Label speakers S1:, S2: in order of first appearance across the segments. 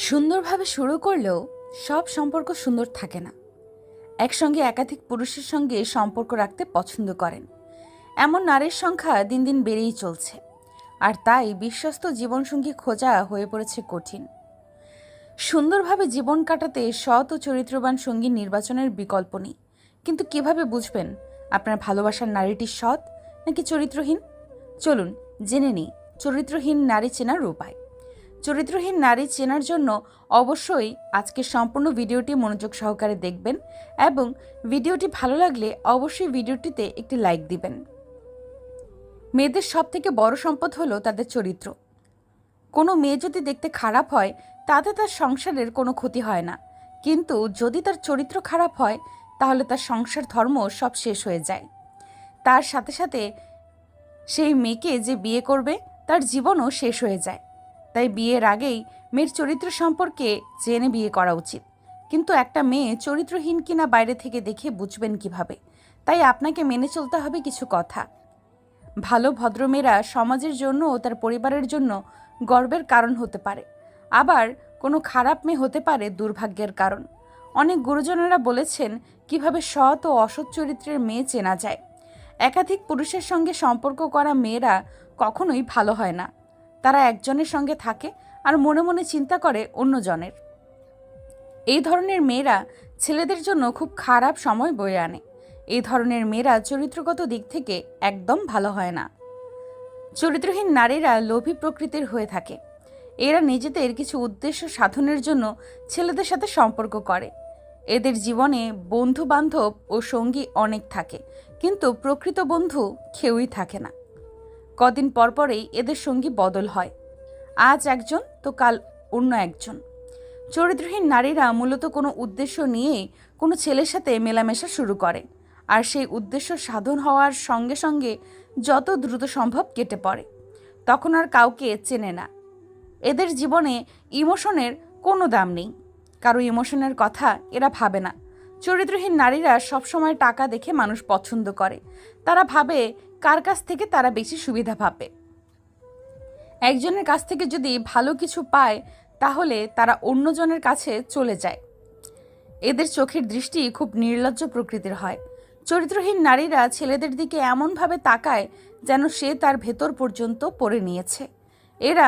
S1: সুন্দরভাবে শুরু করলেও সব সম্পর্ক সুন্দর থাকে না। একসঙ্গে একাধিক পুরুষের সঙ্গে সম্পর্ক রাখতে পছন্দ করেন এমন নারীর সংখ্যা দিন দিন বেড়েই চলছে। আর তাই বিশ্বস্ত জীবনসঙ্গী খোঁজা হয়ে পড়েছে কঠিন। সুন্দরভাবে জীবন কাটাতে সৎ ও চরিত্রবান সঙ্গী নির্বাচনের বিকল্প নেই। কিন্তু কিভাবে বুঝবেন আপনার ভালোবাসার নারীটি সৎ নাকি চরিত্রহীন? চলুন জেনে নিই চরিত্রহীন নারী চেনার উপায়। চরিত্রহীন নারী চেনার জন্য অবশ্যই আজকের সম্পূর্ণ ভিডিওটি মনোযোগ সহকারে দেখবেন এবং ভিডিওটি ভালো লাগলে অবশ্যই ভিডিওটিতে একটি লাইক দিবেন। মেয়েদের সবথেকে বড় সম্পদ হলো তাদের চরিত্র। কোনো মেয়ে যদি দেখতে খারাপ হয় তাতে তার সংসারের কোনো ক্ষতি হয় না, কিন্তু যদি তার চরিত্র খারাপ হয় তাহলে তার সংসার ধর্ম সব শেষ হয়ে যায়। তার সাথে সাথে সেই মেয়েকে যে বিয়ে করবে তার জীবনও শেষ হয়ে যায়। তাই বিয়ের আগেই মেয়ের চরিত্র সম্পর্কে জেনে বিয়ে করা উচিত। কিন্তু একটা মেয়ে চরিত্রহীন কিনা বাইরে থেকে দেখে বুঝবেন কিভাবে? তাই আপনাকে মেনে চলতে হবে কিছু কথা। ভালো ভদ্রমেয়েরা সমাজের জন্য ও তার পরিবারের জন্য গর্বের কারণ হতে পারে, আবার কোনো খারাপ মেয়ে হতে পারে দুর্ভাগ্যের কারণ। অনেক গুরুজনেরা বলেছেন কিভাবে সৎ ও অসৎ চরিত্রের মেয়ে চেনা যায়। একাধিক পুরুষের সঙ্গে সম্পর্ক করা মেয়েরা কখনোই ভালো হয় না। তারা একজনের সঙ্গে থাকে আর মনে মনে চিন্তা করে অন্যজনের। এই ধরনের মেয়েরা ছেলেদের জন্য খুব খারাপ সময় বয়ে আনে। এই ধরনের মেয়েরা চরিত্রগত দিক থেকে একদম ভালো হয় না। চরিত্রহীন নারীরা লোভী প্রকৃতির হয়ে থাকে। এরা নিজেদের কিছু উদ্দেশ্য সাধনের জন্য ছেলেদের সাথে সম্পর্ক করে। এদের জীবনে বন্ধু বান্ধব ও সঙ্গী অনেক থাকে, কিন্তু প্রকৃত বন্ধু কেউই থাকে না। কদিন পরপরেই এদের সঙ্গী বদল হয়, আজ একজন তো কাল অন্য একজন। চরিত্রহীন নারীরা মূলত কোনো উদ্দেশ্য নিয়েই কোনো ছেলের সাথে মেলামেশা শুরু করে, আর সেই উদ্দেশ্য সাধন হওয়ার সঙ্গে সঙ্গে যত দ্রুত সম্ভব কেটে পড়ে। তখন আর কাউকে চেনে না। এদের জীবনে ইমোশনের কোনো দাম নেই, কারো ইমোশনের কথা এরা ভাবে না। চরিত্রহীন নারীরা সবসময় টাকা দেখে মানুষ পছন্দ করে। তারা ভাবে কার কাছ থেকে তারা বেশি সুবিধা পাবে। একজনের কাছ থেকে যদি ভালো কিছু পায় তাহলে তারা অন্যজনের কাছে চলে যায়। এদের চোখের দৃষ্টি খুব নির্লজ্জ প্রকৃতির হয়। চরিত্রহীন নারীরা ছেলেদের দিকে এমনভাবে তাকায় যেন সে তার ভেতর পর্যন্ত পড়ে নিয়েছে। এরা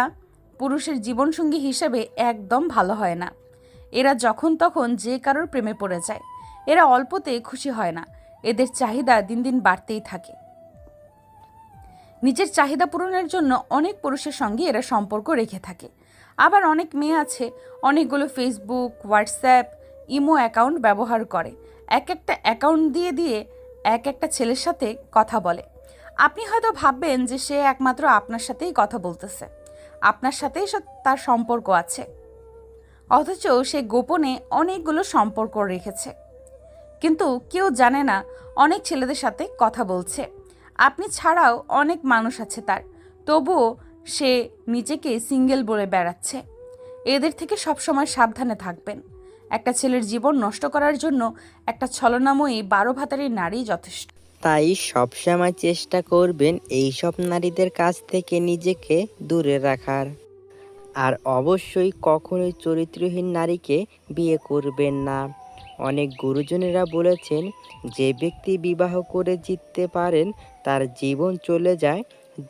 S1: পুরুষের জীবনসঙ্গী হিসেবে একদম ভালো হয় না। এরা যখন তখন যে কারোর প্রেমে পড়ে যায়। এরা অল্পতে খুশি হয় না। এদের চাহিদা দিন দিন বাড়তেই থাকে। নিজের চাহিদা পূরণের জন্য অনেক পুরুষের সঙ্গে এরা সম্পর্ক রেখে থাকে। আবার অনেক মেয়ে আছে অনেকগুলো ফেসবুক, হোয়াটসঅ্যাপ, ইমো অ্যাকাউন্ট ব্যবহার করে। এক একটা অ্যাকাউন্ট দিয়ে দিয়ে এক একটা ছেলের সাথে কথা বলে। আপনি হয়তো ভাববেন যে সে একমাত্র আপনার সাথেই কথা বলতেছে, আপনার সাথেই তার সম্পর্ক আছে, অথচ সে গোপনে অনেকগুলো সম্পর্ক রেখেছে। কিন্তু কেউ জানে না অনেক ছেলেদের সাথে কথা বলছে। আপনি ছাড়াও অনেক মানুষ আছে তার, তবুও সে নিজেকে সিঙ্গেল বলে বেড়াচ্ছে। এদের থেকে সবসময় সাবধানে থাকবেন। একটা ছেলের জীবন নষ্ট করার জন্য একটা ছলনাময়ী 12 ভাতারি নারী যথেষ্ট।
S2: তাই সবসময় চেষ্টা করবেন এইসব নারীদের কাছ থেকে নিজেকে দূরে রাখার। আর অবশ্যই কখনোই চরিত্রহীন নারীকে বিয়ে করবেন না। অনেক গুরুজনেরা বলেছেন, যে ব্যক্তি বিবাহ করে জিততে পারেন তার জীবন চলে যায়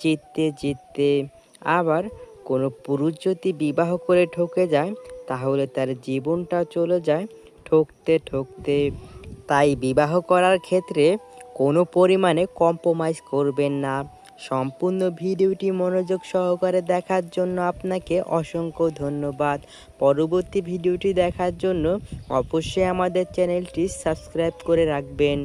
S2: জিততে জিততে। আবার কোনো পুরুষ যদি বিবাহ করে ঠকে যায় তাহলে তার জীবনটা চলে যায় ঠকতে ঠকতে। তাই বিবাহ করার ক্ষেত্রে কোনো পরিমাণে কম্প্রোমাইজ করবেন না। সম্পূর্ণ ভিডিওটি মনোযোগ সহকারে দেখার জন্য আপনাকে অসংখ্য ধন্যবাদ। পরবর্তী ভিডিওটি দেখার জন্য অবশ্যই আমাদের চ্যানেলটি সাবস্ক্রাইব করে রাখবেন।